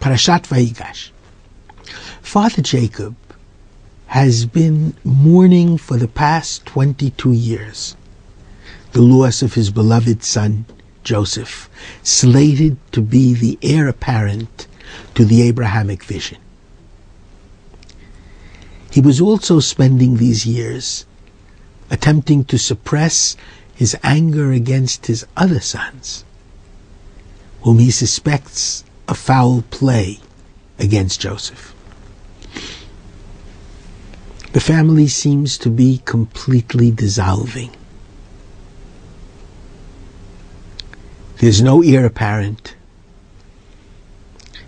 Parashat Vayigash. Father Jacob has been mourning for the past 22 years the loss of his beloved son, Joseph, slated to be the heir apparent to the Abrahamic vision. He was also spending these years attempting to suppress his anger against his other sons, whom he suspects of foul play against Joseph. The family seems to be completely dissolving. There's no heir apparent.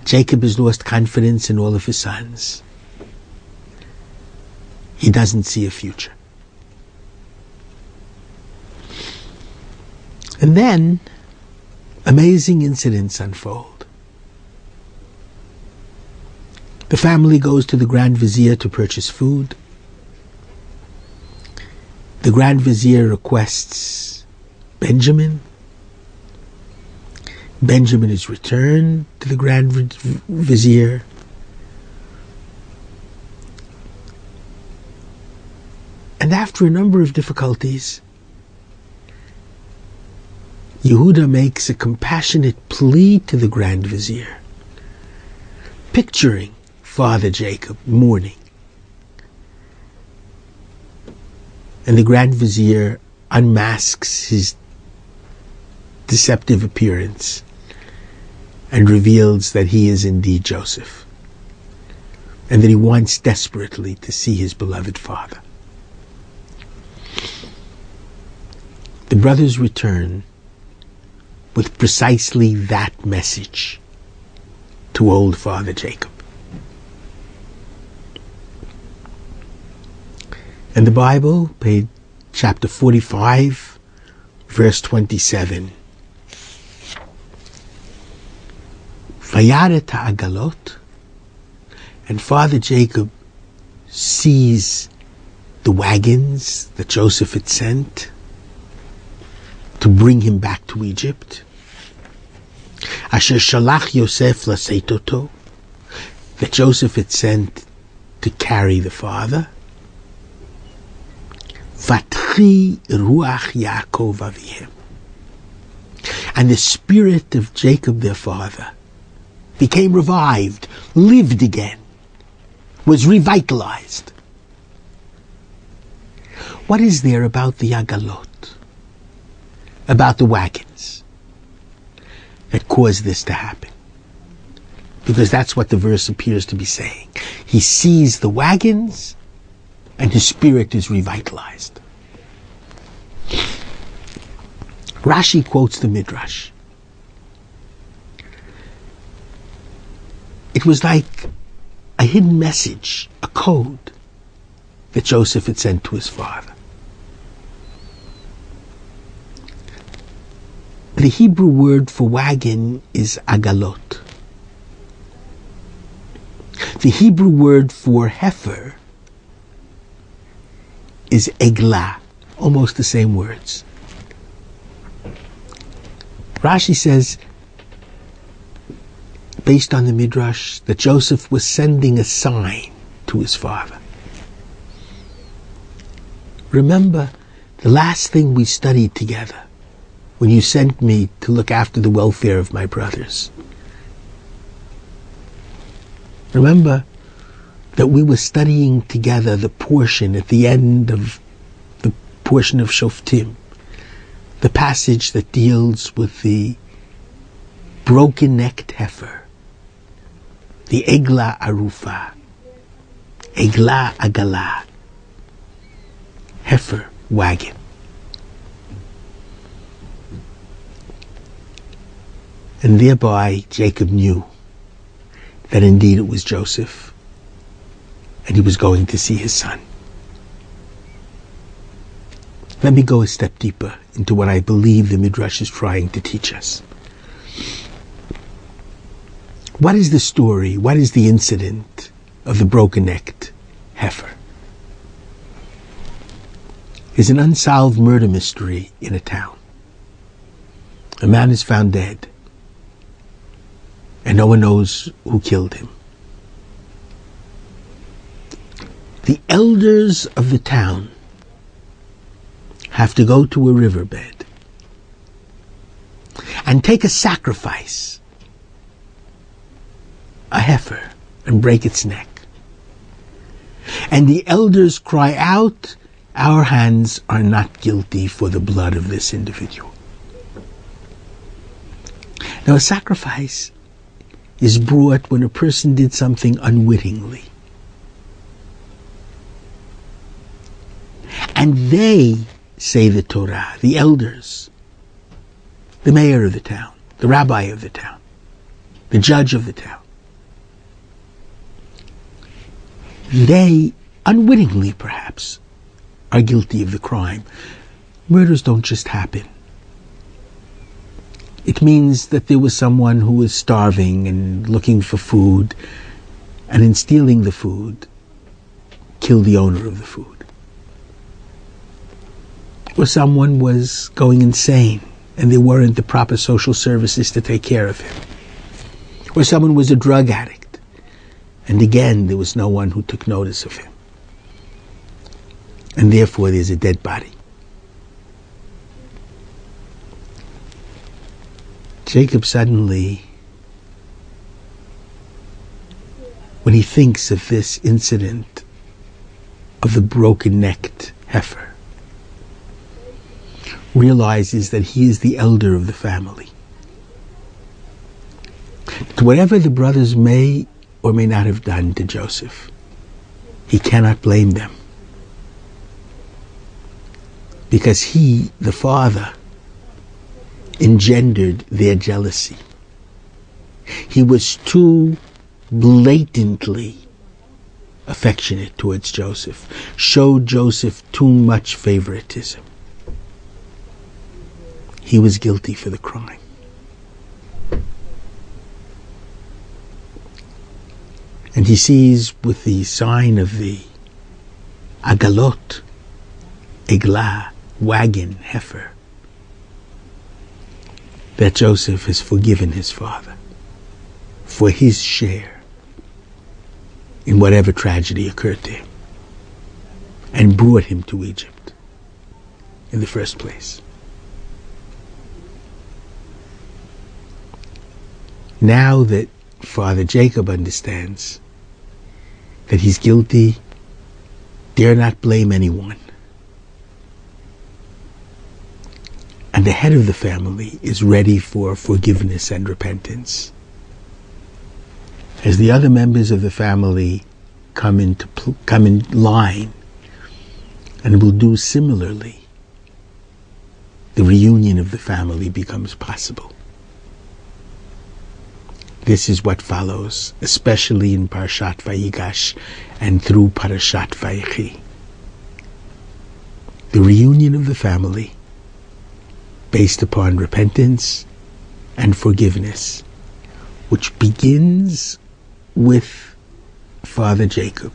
Jacob has lost confidence in all of his sons. He doesn't see a future. And then, amazing incidents unfold. The family goes to the Grand Vizier to purchase food. The Grand Vizier requests Benjamin. Benjamin is returned to the Grand Vizier. And after a number of difficulties, Yehuda makes a compassionate plea to the Grand Vizier, picturing Father Jacob mourning. And the Grand Vizier unmasks his deceptive appearance and reveals that he is indeed Joseph, and that he wants desperately to see his beloved father. The brothers return with precisely that message to old Father Jacob. And the Bible, page chapter 45, verse 27. Vayaret ha'agalot, and Father Jacob sees the wagons that Joseph had sent to bring him back to Egypt. Asher shalach Yosef laseitoto, that Joseph had sent to carry the father. Vatchi ruach Yaakov avihem, and the spirit of Jacob their father became revived, lived again, was revitalized. What is there about the agalot, about the wagons, that caused this to happen? Because that's what the verse appears to be saying. He sees the wagons and his spirit is revitalized. Rashi quotes the Midrash. It was like a hidden message, a code that Joseph had sent to his father. The Hebrew word for wagon is agalot. The Hebrew word for heifer is eglah, almost the same words. Rashi says, based on the Midrash, that Joseph was sending a sign to his father. Remember the last thing we studied together when you sent me to look after the welfare of my brothers. Remember that we were studying together the portion at the end of the portion of Shoftim, the passage that deals with the broken-necked heifer, the Eglah Arufa, Eglah Agalah, heifer, wagon. And thereby Jacob knew that indeed it was Joseph, and he was going to see his son. Let me go a step deeper into what I believe the Midrash is trying to teach us. What is the story, what is the incident of the broken-necked heifer? There's an unsolved murder mystery in a town. A man is found dead. and no one knows who killed him. The elders of the town have to go to a riverbed and take a sacrifice, a heifer, and break its neck. And the elders cry out, "Our hands are not guilty for the blood of this individual." Now, a sacrifice is brought when a person did something unwittingly. And they, say the Torah, the elders, the mayor of the town, the rabbi of the town, the judge of the town, they, unwittingly perhaps, are guilty of the crime. Murders don't just happen. It means that there was someone who was starving and looking for food, and in stealing the food, killed the owner of the food. Or someone was going insane and there weren't the proper social services to take care of him. Or someone was a drug addict and again there was no one who took notice of him. And therefore there's a dead body. Jacob suddenly, when he thinks of this incident of the broken-necked heifer, realizes that he is the elder of the family. Whatever the brothers may or may not have done to Joseph, he cannot blame them. Because he, the father, engendered their jealousy. He was too blatantly affectionate towards Joseph, showed Joseph too much favoritism. He was guilty for the crime. And he sees with the sign of the agalot, eglah, wagon, heifer, that Joseph has forgiven his father for his share in whatever tragedy occurred to him and brought him to Egypt in the first place. Now that Father Jacob understands that he's guilty, dare not blame anyone. And the head of the family is ready for forgiveness and repentance. As the other members of the family come in line and will do similarly, the reunion of the family becomes possible. This is what follows, especially in Parashat Vayigash and through Parashat Vayechi. The reunion of the family based upon repentance and forgiveness, which begins with Father Jacob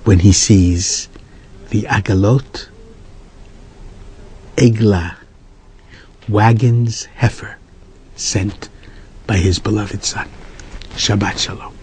when he sees the agalot, eglah, wagons, heifer, sent by his beloved son. Shabbat Shalom.